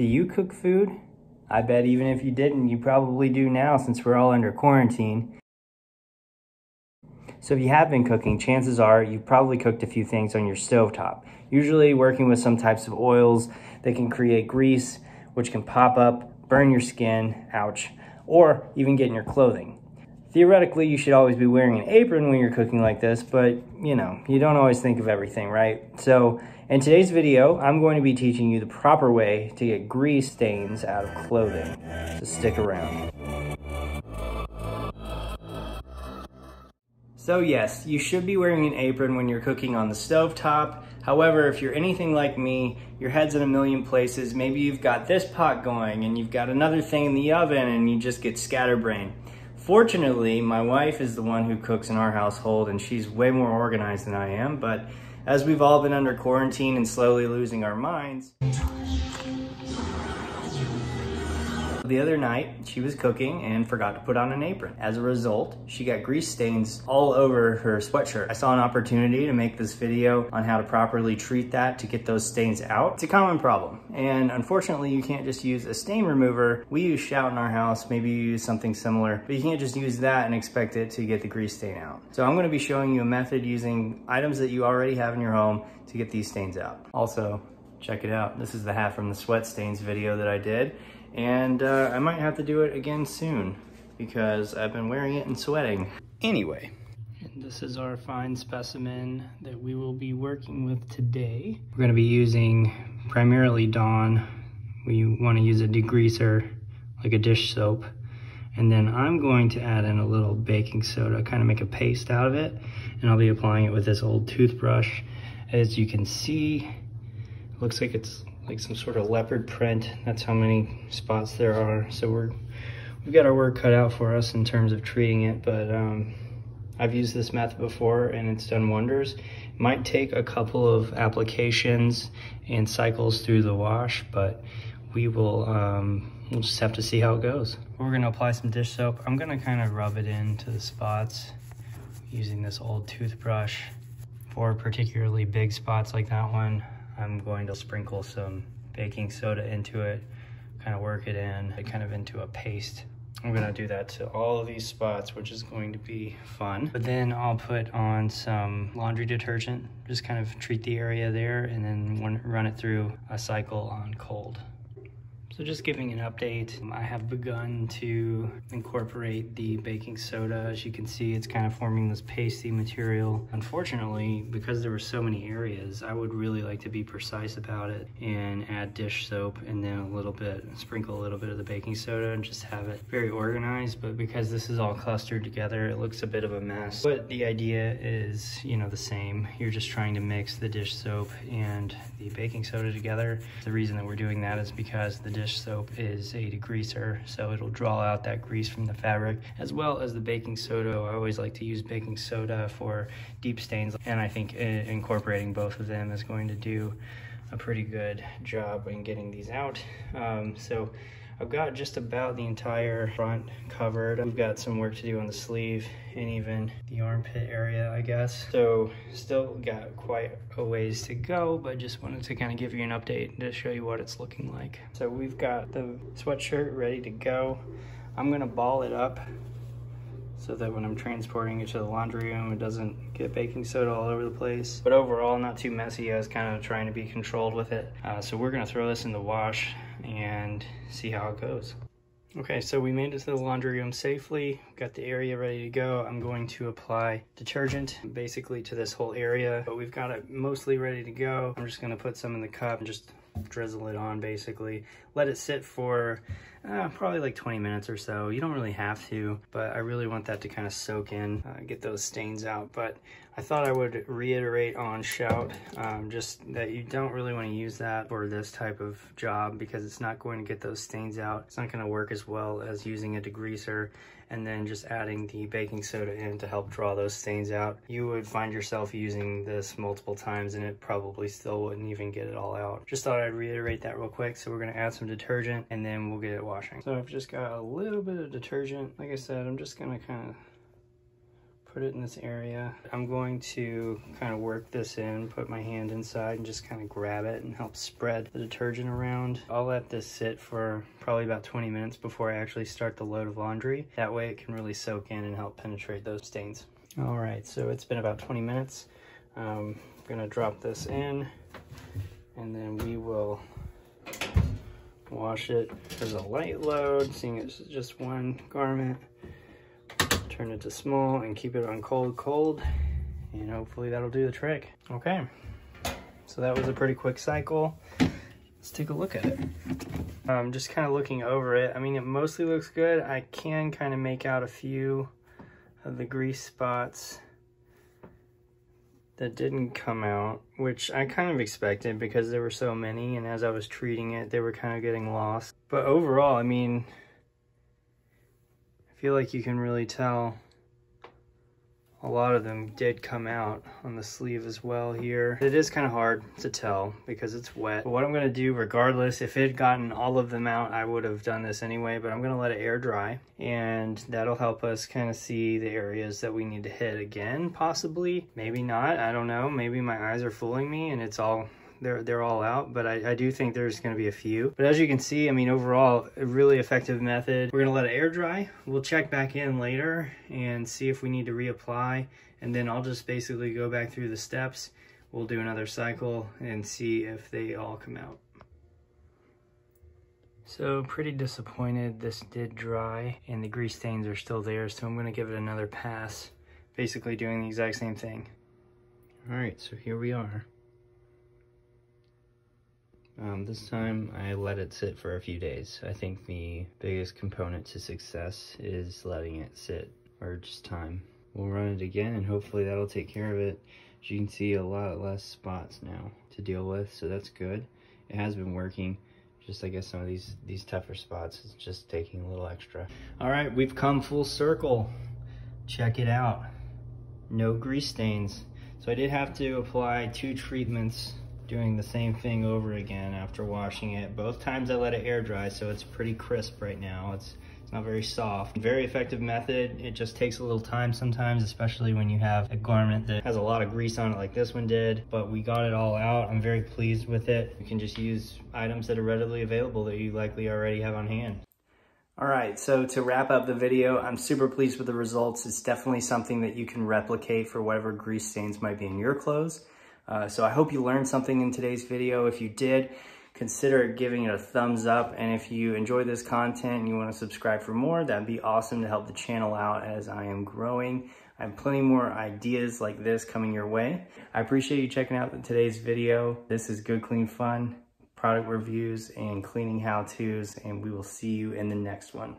Do you cook food? I bet even if you didn't, you probably do now since we're all under quarantine. So if you have been cooking, chances are you've probably cooked a few things on your stovetop, usually working with some types of oils that can create grease, which can pop up, burn your skin, ouch, or even get in your clothing. Theoretically, you should always be wearing an apron when you're cooking like this, but you know, you don't always think of everything, right? So in today's video, I'm going to be teaching you the proper way to get grease stains out of clothing. So stick around. So yes, you should be wearing an apron when you're cooking on the stovetop. However, if you're anything like me, your head's in a million places. Maybe you've got this pot going and you've got another thing in the oven and you just get scatterbrained. Fortunately, my wife is the one who cooks in our household and she's way more organized than I am, but as we've all been under quarantine and slowly losing our minds, the other night, she was cooking and forgot to put on an apron. As a result, she got grease stains all over her sweatshirt. I saw an opportunity to make this video on how to properly treat that to get those stains out. It's a common problem, and unfortunately, you can't just use a stain remover. We use Shout in our house, maybe you use something similar, but you can't just use that and expect it to get the grease stain out. So I'm gonna be showing you a method using items that you already have in your home to get these stains out. Also, check it out. This is the hat from the sweat stains video that I did. And I might have to do it again soon because I've been wearing it and sweating. Anyway, and this is our fine specimen that we will be working with today. We're gonna be using primarily Dawn. We wanna use a degreaser, like a dish soap. And then I'm going to add in a little baking soda, kind of make a paste out of it. And I'll be applying it with this old toothbrush. As you can see, it looks like it's like some sort of leopard print. That's how many spots there are. So we've got our work cut out for us in terms of treating it, but I've used this method before and it's done wonders. It might take a couple of applications and cycles through the wash, but we'll just have to see how it goes. We're gonna apply some dish soap. I'm gonna kind of rub it into the spots using this old toothbrush. For particularly big spots like that one, I'm going to sprinkle some baking soda into it, kind of work it in, kind of into a paste. I'm gonna do that to all of these spots, which is going to be fun. But then I'll put on some laundry detergent, just kind of treat the area there, and then run it through a cycle on cold. So just giving an update, I have begun to incorporate the baking soda. As you can see, it's kind of forming this pasty material. Unfortunately, because there were so many areas, I would really like to be precise about it and add dish soap and then sprinkle a little bit of the baking soda and just have it very organized. But because this is all clustered together, it looks a bit of a mess. But the idea is, you know, the same. You're just trying to mix the dish soap and the baking soda together. The reason that we're doing that is because the dish soap is a degreaser, so it'll draw out that grease from the fabric, as well as the baking soda. I always like to use baking soda for deep stains, and I think incorporating both of them is going to do a pretty good job in getting these out. So I've got just about the entire front covered. We've got some work to do on the sleeve and even the armpit area, I guess. So still got quite a ways to go, but just wanted to kind of give you an update to show you what it's looking like. So we've got the sweatshirt ready to go. I'm gonna ball it up so that when I'm transporting it to the laundry room, it doesn't get baking soda all over the place. But overall, not too messy. I was kind of trying to be controlled with it. So we're gonna throw this in the wash and see how it goes. Okay, so we made it to the laundry room safely. Got the area ready to go. I'm going to apply detergent basically to this whole area, but we've got it mostly ready to go. I'm just gonna put some in the cup and just drizzle it on basically. Let it sit for probably like 20 minutes or so. You don't really have to, but I really want that to kind of soak in, get those stains out. But I thought I would reiterate on Shout, just that you don't really want to use that for this type of job because it's not going to get those stains out. It's not going to work as well as using a degreaser and then just adding the baking soda in to help draw those stains out. You would find yourself using this multiple times and it probably still wouldn't even get it all out. Just thought I'd reiterate that real quick. So we're gonna add some detergent and then we'll get it washing. So I've just got a little bit of detergent. Like I said, I'm just gonna kind of put it in this area. I'm going to kind of work this in, put my hand inside and just kind of grab it and help spread the detergent around. I'll let this sit for probably about 20 minutes before I actually start the load of laundry. That way it can really soak in and help penetrate those stains. All right, so it's been about 20 minutes. I'm gonna drop this in and then we will wash it. There's a light load, seeing it's just one garment. Turn it to small and keep it on cold, and hopefully that'll do the trick. Okay, so that was a pretty quick cycle. Let's take a look at it. I'm just kind of looking over it. I mean, it mostly looks good. I can kind of make out a few of the grease spots that didn't come out, which I kind of expected because there were so many, and as I was treating it, they were kind of getting lost. But overall, I mean, I feel like you can really tell a lot of them did come out on the sleeve as well here. It is kind of hard to tell because it's wet. But what I'm gonna do regardless, if it had gotten all of them out, I would have done this anyway, but I'm gonna let it air dry, and that'll help us kind of see the areas that we need to hit again, possibly. Maybe not, I don't know. Maybe my eyes are fooling me and it's all, they're all out, but I do think there's going to be a few. But as you can see, I mean, overall, a really effective method. We're going to let it air dry. We'll check back in later and see if we need to reapply, and then I'll just basically go back through the steps. We'll do another cycle and see if they all come out. So pretty disappointed this did dry and the grease stains are still there, so I'm going to give it another pass, basically doing the exact same thing. All right, so here we are. This time I let it sit for a few days. I think the biggest component to success is letting it sit, or just time. We'll run it again and hopefully that'll take care of it. As you can see, a lot less spots now to deal with, so that's good. It has been working. Just, I guess, some of these tougher spots is just taking a little extra. All right, we've come full circle. Check it out. No grease stains. So I did have to apply 2 treatments, doing the same thing over again after washing it. Both times I let it air dry, so it's pretty crisp right now. It's not very soft. Very effective method. It just takes a little time sometimes, especially when you have a garment that has a lot of grease on it like this one did, but we got it all out. I'm very pleased with it. You can just use items that are readily available that you likely already have on hand. All right, so to wrap up the video, I'm super pleased with the results. It's definitely something that you can replicate for whatever grease stains might be in your clothes. So I hope you learned something in today's video. If you did, consider giving it a thumbs up. And if you enjoy this content and you want to subscribe for more, that'd be awesome to help the channel out as I am growing. I have plenty more ideas like this coming your way. I appreciate you checking out today's video. This is Good Clean Fun, product reviews and cleaning how-tos, and we will see you in the next one.